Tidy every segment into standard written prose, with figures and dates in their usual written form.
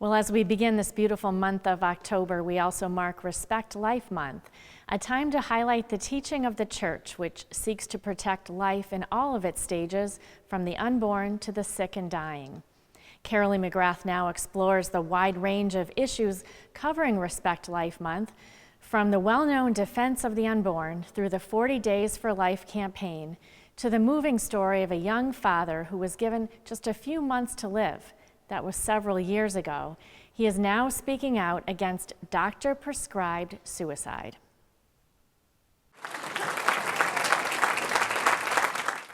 Well, as we begin this beautiful month of October, we also mark Respect Life Month, a time to highlight the teaching of the Church, which seeks to protect life in all of its stages, from the unborn to the sick and dying. Carolee McGrath now explores the wide range of issues covering Respect Life Month, from the well-known defense of the unborn through the 40 Days for Life campaign to the moving story of a young father who was given just a few months to live. That was several years ago. He is now speaking out against doctor-prescribed suicide.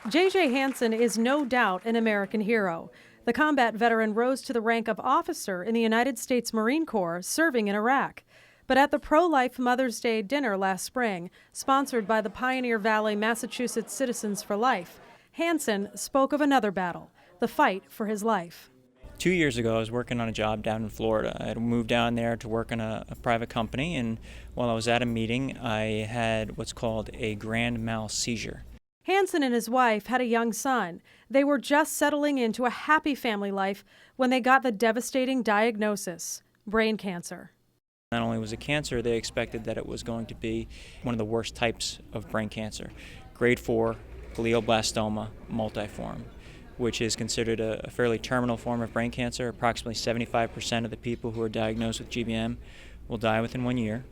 J.J. Hansen is no doubt an American hero. The combat veteran rose to the rank of officer in the United States Marine Corps, serving in Iraq. But at the pro-life Mother's Day dinner last spring, sponsored by the Pioneer Valley, Massachusetts Citizens for Life, Hansen spoke of another battle, the fight for his life. 2 years ago, I was working on a job down in Florida. I had moved down there to work in a private company, and while I was at a meeting, I had what's called a grand mal seizure. Hansen and his wife had a young son. They were just settling into a happy family life when they got the devastating diagnosis: brain cancer. Not only was it cancer, they expected that it was going to be one of the worst types of brain cancer, grade 4 glioblastoma multiforme, which is considered a fairly terminal form of brain cancer. Approximately 75% of the people who are diagnosed with GBM will die within 1 year.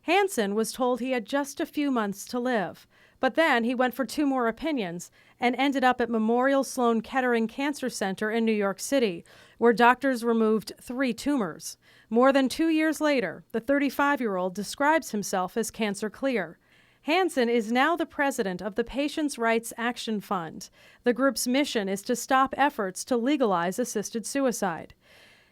Hansen was told he had just a few months to live, but then he went for 2 more opinions and ended up at Memorial Sloan Kettering Cancer Center in New York City, where doctors removed 3 tumors. More than 2 years later, the 35-year-old describes himself as cancer clear. Hansen is now the president of the Patients' Rights Action Fund. The group's mission is to stop efforts to legalize assisted suicide.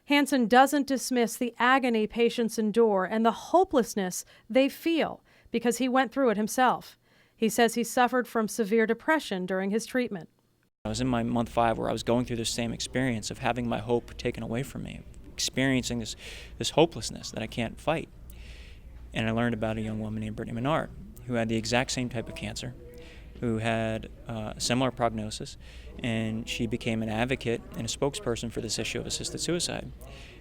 Hansen doesn't dismiss the agony patients endure and the hopelessness they feel because he went through it himself. He says he suffered from severe depression during his treatment. I was in my month 5 where I was going through the same experience of having my hope taken away from me, experiencing this hopelessness that I can't fight. And I learned about a young woman named Brittany Menard, who had the exact same type of cancer, who had a similar prognosis, and she became an advocate and a spokesperson for this issue of assisted suicide.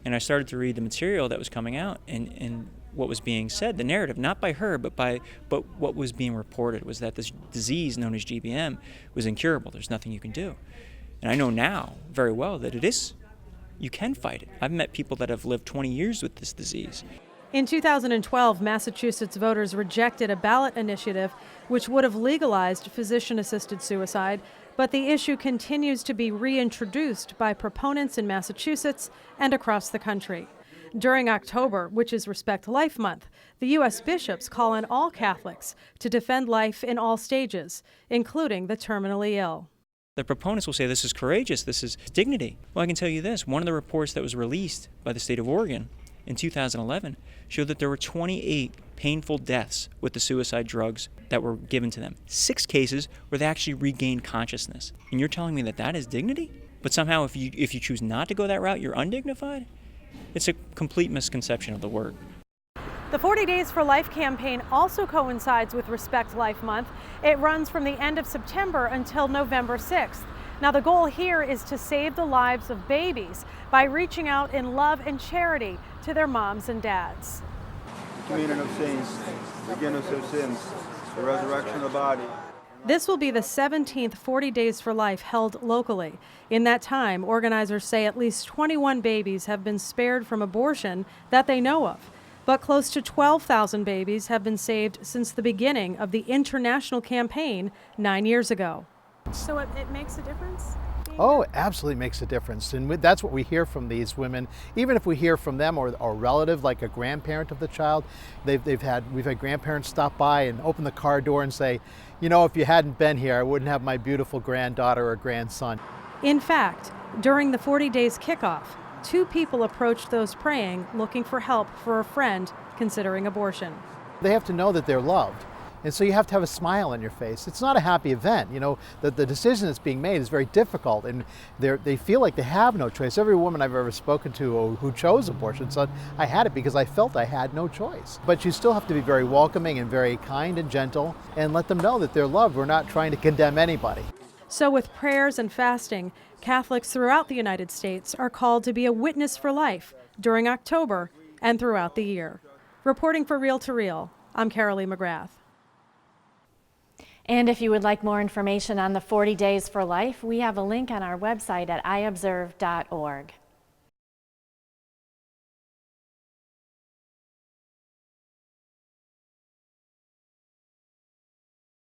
And I started to read the material that was coming out, and what was being said, the narrative, not by her, but what was being reported was that this disease known as GBM was incurable. There's nothing you can do. And I know now very well that it is. You can fight it. I've met people that have lived 20 years with this disease. In 2012, Massachusetts voters rejected a ballot initiative which would have legalized physician-assisted suicide, but the issue continues to be reintroduced by proponents in Massachusetts and across the country. During October, which is Respect Life Month, the U.S. bishops call on all Catholics to defend life in all stages, including the terminally ill. The proponents will say this is courageous, this is dignity. Well, I can tell you this, one of the reports that was released by the state of Oregon in 2011 showed that there were 28 painful deaths with the suicide drugs that were given to them. 6 cases where they actually regained consciousness. And you're telling me that that is dignity? But somehow if you choose not to go that route, you're undignified? It's a complete misconception of the word. The 40 Days for Life campaign also coincides with Respect Life Month. It runs from the end of September until November 6th. Now, the goal here is to save the lives of babies by reaching out in love and charity to their moms and dads. Communion of saints, forgiveness of sins, the resurrection of the body. This will be the 17th 40 Days for Life held locally. In that time, organizers say at least 21 babies have been spared from abortion that they know of. But close to 12,000 babies have been saved since the beginning of the international campaign 9 years ago. So it makes a difference? Oh, it absolutely makes a difference. And that's what we hear from these women. Even if we hear from them or a relative, like a grandparent of the child, we've had grandparents stop by and open the car door and say, you know, if you hadn't been here, I wouldn't have my beautiful granddaughter or grandson. In fact, during the 40 Days kickoff, 2 people approached those praying looking for help for a friend considering abortion. They have to know that they're loved. And so you have to have a smile on your face. It's not a happy event. You know, the decision that's being made is very difficult, and they feel like they have no choice. Every woman I've ever spoken to who chose abortion said, I had it because I felt I had no choice. But you still have to be very welcoming and very kind and gentle and let them know that they're loved. We're not trying to condemn anybody. So with prayers and fasting, Catholics throughout the United States are called to be a witness for life, during October and throughout the year. Reporting for Reel to Reel, I'm Carolee McGrath. And if you would like more information on the 40 Days for Life, we have a link on our website at iobserve.org.